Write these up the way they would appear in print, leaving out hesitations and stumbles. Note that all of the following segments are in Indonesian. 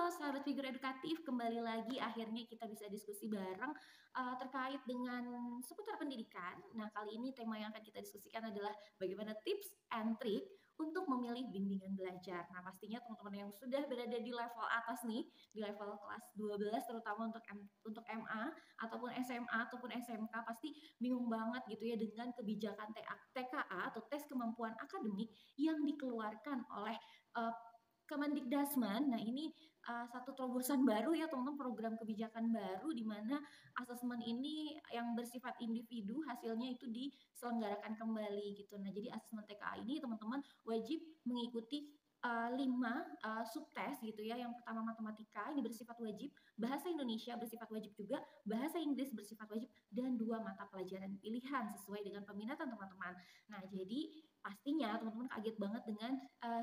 sahabat figur edukatif, kembali lagi akhirnya kita bisa diskusi bareng terkait dengan seputar pendidikan. Nah, kali ini tema yang akan kita diskusikan adalah bagaimana tips and trick untuk memilih bimbingan belajar. Nah, pastinya teman-teman yang sudah berada di level atas nih, di level kelas 12 terutama untuk MA ataupun SMA ataupun SMK pasti bingung banget gitu ya dengan kebijakan TKA atau tes kemampuan akademik yang dikeluarkan oleh uh, Kemendikdasmen. Nah, ini satu terobosan baru ya teman-teman, program kebijakan baru di mana asesmen ini yang bersifat individu hasilnya itu diselenggarakan kembali gitu. Nah, jadi asesmen TKA ini teman-teman wajib mengikuti 5 subtes gitu ya. Yang pertama matematika, ini bersifat wajib, bahasa Indonesia bersifat wajib juga, bahasa Inggris bersifat wajib, dan 2 mata pelajaran pilihan sesuai dengan peminatan teman-teman. Nah, jadi pastinya teman-teman kaget banget dengan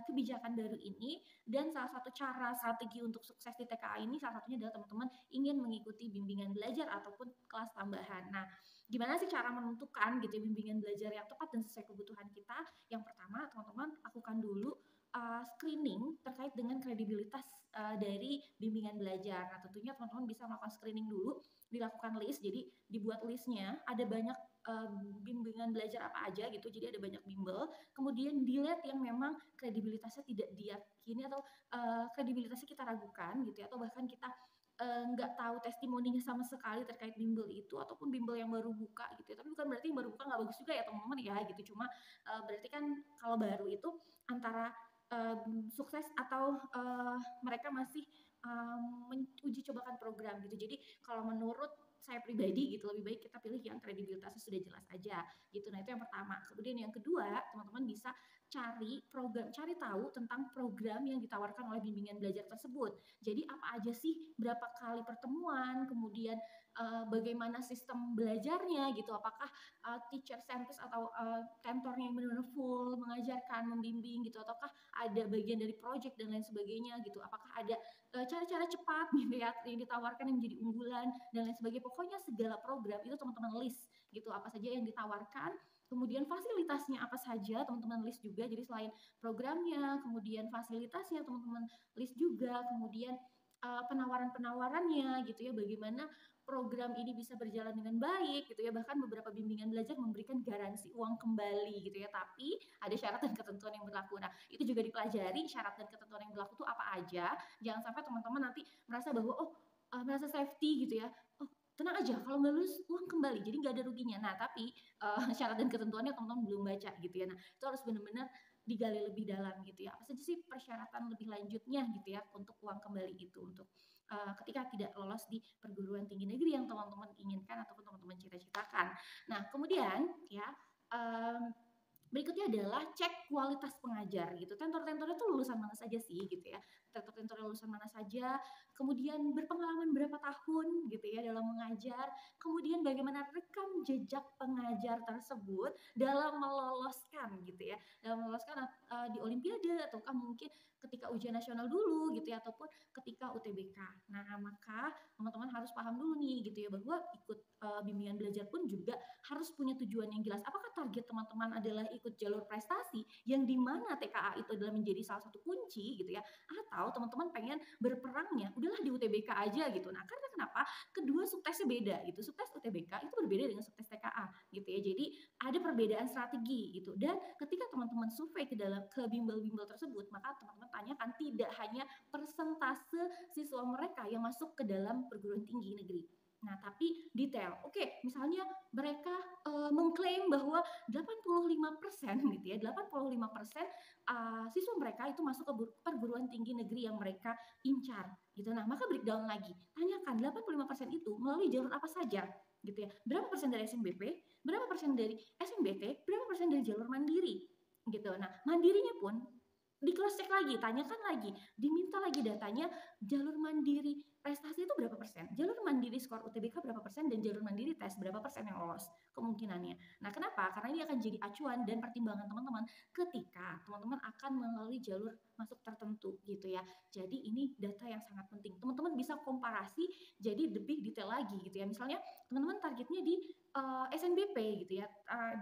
kebijakan baru ini, dan salah satu cara strategi untuk sukses di TKA ini salah satunya adalah teman-teman ingin mengikuti bimbingan belajar ataupun kelas tambahan. Nah, gimana sih cara menentukan gitu bimbingan belajar yang tepat dan sesuai kebutuhan kita? Yang pertama, teman-teman lakukan dulu screening terkait dengan kredibilitas dari bimbingan belajar. Nah, tentunya teman-teman bisa melakukan screening dulu, dilakukan list, jadi dibuat listnya, ada banyak bimbingan belajar apa aja gitu, jadi ada banyak bimbel, kemudian dilihat yang memang kredibilitasnya tidak diyakini atau kredibilitasnya kita ragukan gitu ya, atau bahkan kita nggak tahu testimoninya sama sekali terkait bimbel itu, ataupun bimbel yang baru buka gitu ya. Tapi bukan berarti yang baru buka nggak bagus juga ya teman-teman ya gitu, cuma berarti kan kalau baru itu antara sukses atau mereka masih menguji cobakan program gitu. Jadi kalau menurut saya pribadi gitu, lebih baik kita pilih yang kredibilitasnya sudah jelas aja gitu. Nah, itu yang pertama. Kemudian yang kedua, teman-teman bisa cari tahu tentang program yang ditawarkan oleh bimbingan belajar tersebut. Jadi apa aja sih, berapa kali pertemuan, kemudian bagaimana sistem belajarnya gitu, apakah teacher centris atau tentornya yang benar-benar full mengajarkan, membimbing gitu, ataukah ada bagian dari project dan lain sebagainya gitu, apakah ada cara-cara cepat gitu ya yang ditawarkan yang menjadi unggulan dan lain sebagainya. Pokoknya segala program itu teman-teman list gitu, apa saja yang ditawarkan, kemudian fasilitasnya apa saja teman-teman list juga. Jadi selain programnya, kemudian fasilitasnya teman-teman list juga, kemudian penawaran-penawarannya gitu ya, bagaimana program ini bisa berjalan dengan baik gitu ya. Bahkan beberapa bimbingan belajar memberikan garansi uang kembali gitu ya, tapi ada syarat dan ketentuan yang berlaku. Nah, itu juga dipelajari syarat dan ketentuan yang berlaku itu apa aja. Jangan sampai teman-teman nanti merasa bahwa merasa safety gitu ya, oh tenang aja kalau nggak lulus uang kembali, jadi nggak ada ruginya. Nah, tapi syarat dan ketentuannya teman-teman belum baca gitu ya. Nah, itu harus benar-benar digali lebih dalam gitu ya. Apa saja sih persyaratan lebih lanjutnya gitu ya untuk uang kembali itu, untuk ketika tidak lolos di perguruan tinggi negeri yang teman-teman inginkan ataupun teman-teman cita-citakan. Nah, kemudian ya berikutnya adalah cek kualitas pengajar gitu. Tentor-tentornya tuh lulusan mana saja sih gitu ya. Tentor-tentor lulusan mana saja, kemudian berpengalaman berapa tahun gitu ya dalam mengajar, kemudian bagaimana rekam jejak pengajar tersebut dalam meloloskan gitu ya. Dalam meloloskan di olimpiade, ataukah mungkin ketika ujian nasional dulu gitu ya, ataupun ketika UTBK. Nah, maka teman-teman harus paham dulu nih gitu ya, bahwa ikut bimbingan belajar pun juga harus punya tujuan yang jelas. Apakah target teman-teman adalah ikut jalur prestasi yang dimana TKA itu adalah menjadi salah satu kunci gitu ya, atau teman-teman pengen berperangnya udahlah di UTBK aja gitu. Nah, karena kenapa? Kedua subtesnya beda gitu. Subtes UTBK itu berbeda dengan subtes TKA gitu ya. Jadi ada perbedaan strategi gitu. Dan ketika teman-teman survei ke bimbel-bimbel tersebut, maka teman-teman tanyakan tidak hanya persentase siswa mereka yang masuk ke dalam perguruan tinggi negeri. Nah, tapi detail. Oke, misalnya mereka mengklaim bahwa 85% gitu ya, 85% siswa mereka itu masuk ke perguruan tinggi negeri yang mereka incar gitu. Nah, maka breakdown lagi. Tanyakan 85% itu melalui jalur apa saja gitu ya. Berapa persen dari SNBP, berapa persen dari SNBT, berapa persen dari jalur mandiri gitu. Nah, mandirinya pun di cross check lagi, tanyakan lagi, diminta lagi datanya, jalur mandiri prestasi itu berapa persen, jalur mandiri skor UTBK berapa persen, dan jalur mandiri tes berapa persen yang lolos kemungkinannya. Nah, kenapa? Karena ini akan jadi acuan dan pertimbangan teman-teman ketika teman-teman akan melalui jalur masuk tertentu gitu ya. Jadi ini data yang sangat penting. Teman-teman bisa komparasi jadi lebih detail lagi gitu ya. Misalnya teman-teman targetnya di SNBP gitu ya.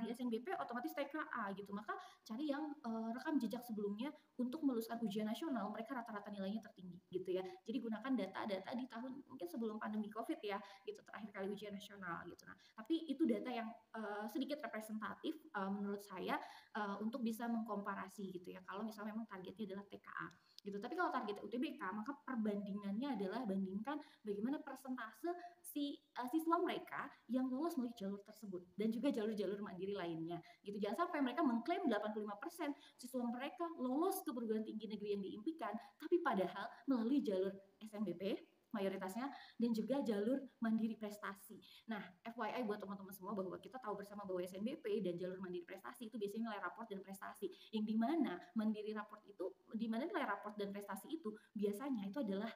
Di SNBP otomatis TKA gitu. Maka cari yang rekam jejak sebelumnya untuk meluluskan ujian nasional, mereka rata-rata nilainya tertinggi gitu ya. Jadi gunakan data-data di tahun mungkin sebelum pandemi Covid ya, gitu terakhir kali ujian nasional gitu. Nah, tapi itu data yang sedikit representatif menurut saya untuk bisa mengkomparasi gitu ya. Kalau misalnya memang targetnya adalah TKA gitu. Tapi kalau target UTBK, maka perbandingannya adalah bandingkan bagaimana persentase siswa mereka yang lolos melalui jalur tersebut dan juga jalur-jalur mandiri lainnya gitu. Jangan sampai mereka mengklaim 85% siswa mereka lolos ke perguruan tinggi negeri yang diimpikan, tapi padahal melalui jalur SNBP mayoritasnya dan juga jalur mandiri prestasi. Nah, FYI buat teman-teman semua bahwa kita tahu bersama bahwa SNBP dan jalur mandiri prestasi itu biasanya nilai raport dan prestasi. Yang dimana mandiri raport itu, dimana nilai raport dan prestasi itu biasanya itu adalah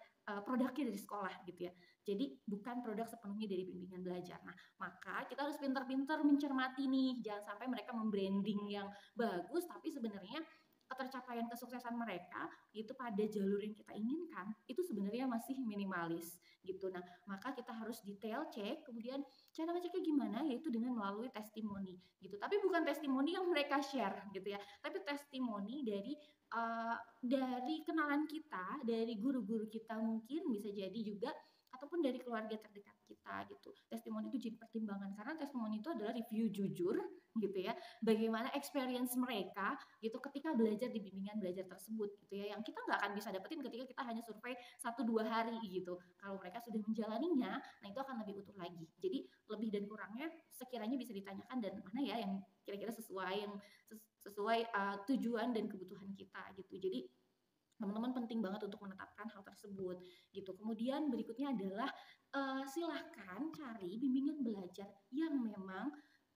produknya dari sekolah gitu ya. Jadi bukan produk sepenuhnya dari bimbingan belajar. Nah, maka kita harus pintar-pintar mencermati nih, jangan sampai mereka membranding yang bagus tapi sebenarnya ketercapaian kesuksesan mereka itu pada jalur yang kita inginkan itu sebenarnya masih minimalis gitu. Nah, maka kita harus detail cek, kemudian cara ngeceknya gimana, yaitu dengan melalui testimoni gitu. Tapi bukan testimoni yang mereka share gitu ya, tapi testimoni dari kenalan kita, dari guru-guru kita mungkin bisa jadi juga ataupun dari keluarga terdekat kita gitu. Testimoni itu jadi pertimbangan karena testimoni itu adalah review jujur gitu ya. Bagaimana experience mereka gitu ketika belajar di bimbingan belajar tersebut gitu ya. Yang kita nggak akan bisa dapetin ketika kita hanya survei 1-2 hari gitu. Kalau mereka sudah menjalaninya, nah itu akan lebih utuh lagi. Jadi lebih dan kurangnya sekiranya bisa ditanyakan dan mana ya yang kira-kira sesuai tujuan dan kebutuhan kita gitu. Jadi teman-teman penting banget untuk menetapkan hal tersebut gitu. Kemudian berikutnya adalah silahkan cari bimbingan belajar yang memang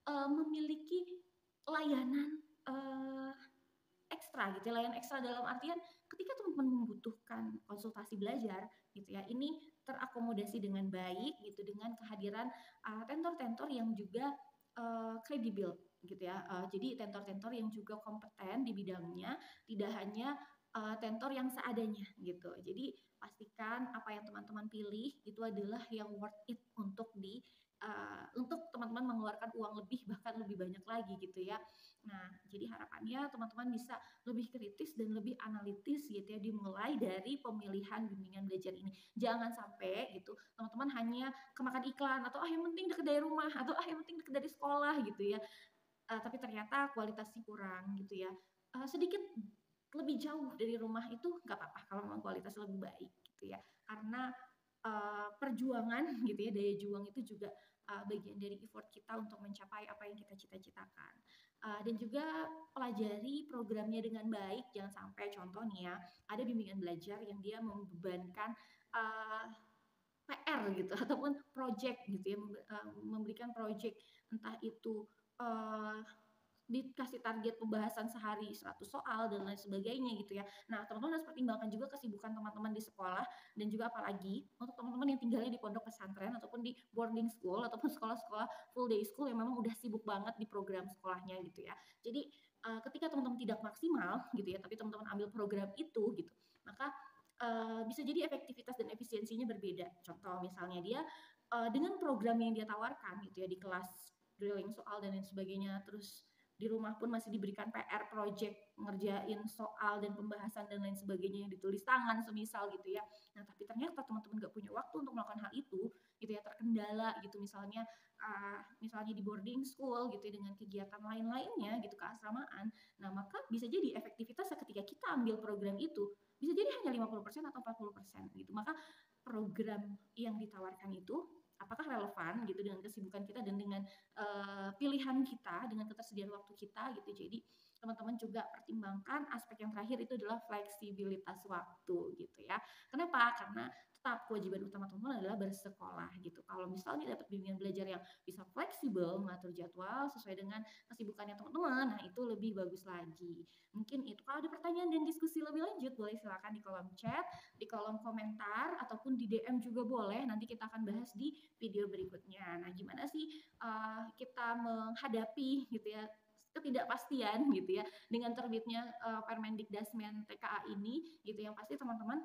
memiliki layanan ekstra gitu ya. Layanan ekstra dalam artian ketika teman-teman membutuhkan konsultasi belajar gitu ya, ini terakomodasi dengan baik gitu dengan kehadiran tentor-tentor yang juga kredibel gitu ya. Jadi tentor-tentor yang juga kompeten di bidangnya, tidak hanya tentor yang seadanya gitu. Jadi pastikan apa yang teman-teman pilih itu adalah yang worth it untuk teman-teman mengeluarkan uang lebih bahkan lebih banyak lagi gitu ya. Nah, jadi harapannya teman-teman bisa lebih kritis dan lebih analitis gitu ya dimulai dari pemilihan bimbingan belajar ini. Jangan sampai gitu teman-teman hanya kemakan iklan atau yang penting dekat dari rumah atau yang penting dekat dari sekolah gitu ya. Tapi ternyata kualitasnya kurang gitu ya. Sedikit lebih jauh dari rumah itu nggak apa-apa kalau memang kualitasnya lebih baik gitu ya. Karena perjuangan gitu ya, daya juang itu juga bagian dari effort kita untuk mencapai apa yang kita cita-citakan. Dan juga pelajari programnya dengan baik, jangan sampai contoh nih ya, ada bimbingan belajar yang dia membebankan PR gitu ataupun project gitu ya, memberikan project entah itu uh, dikasih target pembahasan sehari 100 soal dan lain sebagainya gitu ya. Nah, teman-teman harus pertimbangkan juga kesibukan teman-teman di sekolah dan juga apalagi untuk teman-teman yang tinggalnya di pondok pesantren ataupun di boarding school ataupun sekolah-sekolah full day school yang memang udah sibuk banget di program sekolahnya gitu ya. Jadi ketika teman-teman tidak maksimal gitu ya, tapi teman-teman ambil program itu gitu, maka bisa jadi efektivitas dan efisiensinya berbeda. Contoh misalnya dia dengan program yang dia tawarkan gitu ya di kelas drilling soal dan lain sebagainya, terus di rumah pun masih diberikan PR project ngerjain soal dan pembahasan dan lain sebagainya yang ditulis tangan semisal gitu ya. Nah, tapi ternyata teman-teman nggak punya waktu untuk melakukan hal itu gitu ya, terkendala gitu misalnya misalnya di boarding school gitu ya, dengan kegiatan lain-lainnya gitu keasramaan. Nah, maka bisa jadi efektivitas ketika kita ambil program itu bisa jadi hanya 50% atau 40% gitu. Maka program yang ditawarkan itu apakah relevan gitu dengan kesibukan kita dan dengan pilihan kita, dengan ketersediaan waktu kita gitu. Jadi teman-teman juga pertimbangkan aspek yang terakhir itu adalah fleksibilitas waktu gitu ya. Kenapa? Karena tetap kewajiban utama teman-teman adalah bersekolah gitu. Kalau misalnya dapat bimbingan belajar yang bisa fleksibel, mengatur jadwal sesuai dengan kesibukannya teman-teman, nah itu lebih bagus lagi. Mungkin itu. Kalau ada pertanyaan dan diskusi lebih lanjut, boleh silakan di kolom chat, di kolom komentar, ataupun di DM juga boleh. Nanti kita akan bahas di video berikutnya. Nah, gimana sih kita menghadapi gitu ya ketidakpastian gitu ya dengan terbitnya Permendikdasmen TKA ini gitu, yang pasti teman-teman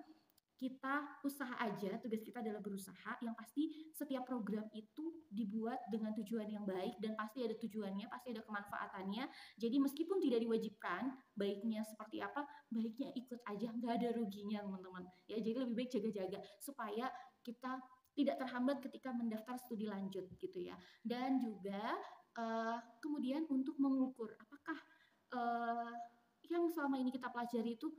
kita usaha aja, tugas kita adalah berusaha, yang pasti setiap program itu dibuat dengan tujuan yang baik dan pasti ada tujuannya, pasti ada kemanfaatannya. Jadi meskipun tidak diwajibkan, baiknya seperti apa, baiknya ikut aja, nggak ada ruginya teman-teman. Ya, jadi lebih baik jaga-jaga supaya kita tidak terhambat ketika mendaftar studi lanjut gitu ya. Dan juga kemudian untuk mengukur apakah yang selama ini kita pelajari itu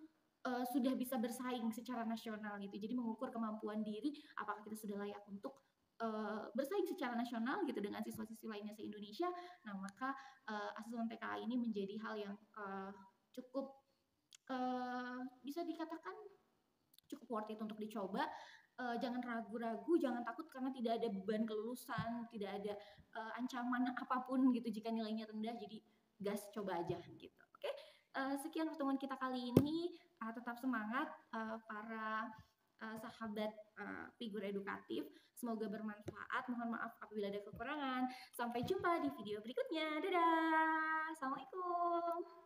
sudah bisa bersaing secara nasional gitu. Jadi mengukur kemampuan diri, apakah kita sudah layak untuk bersaing secara nasional gitu dengan siswa-siswi lainnya se-Indonesia. Nah, maka asesmen TKA ini menjadi hal yang cukup bisa dikatakan cukup worth it untuk dicoba. Jangan ragu-ragu, jangan takut karena tidak ada beban kelulusan, tidak ada ancaman apapun gitu jika nilainya rendah. Jadi gas, coba aja gitu. Oke, sekian pertemuan kita kali ini. Tetap semangat para sahabat figur edukatif. Semoga bermanfaat. Mohon maaf apabila ada kekurangan. Sampai jumpa di video berikutnya. Dadah. Assalamualaikum.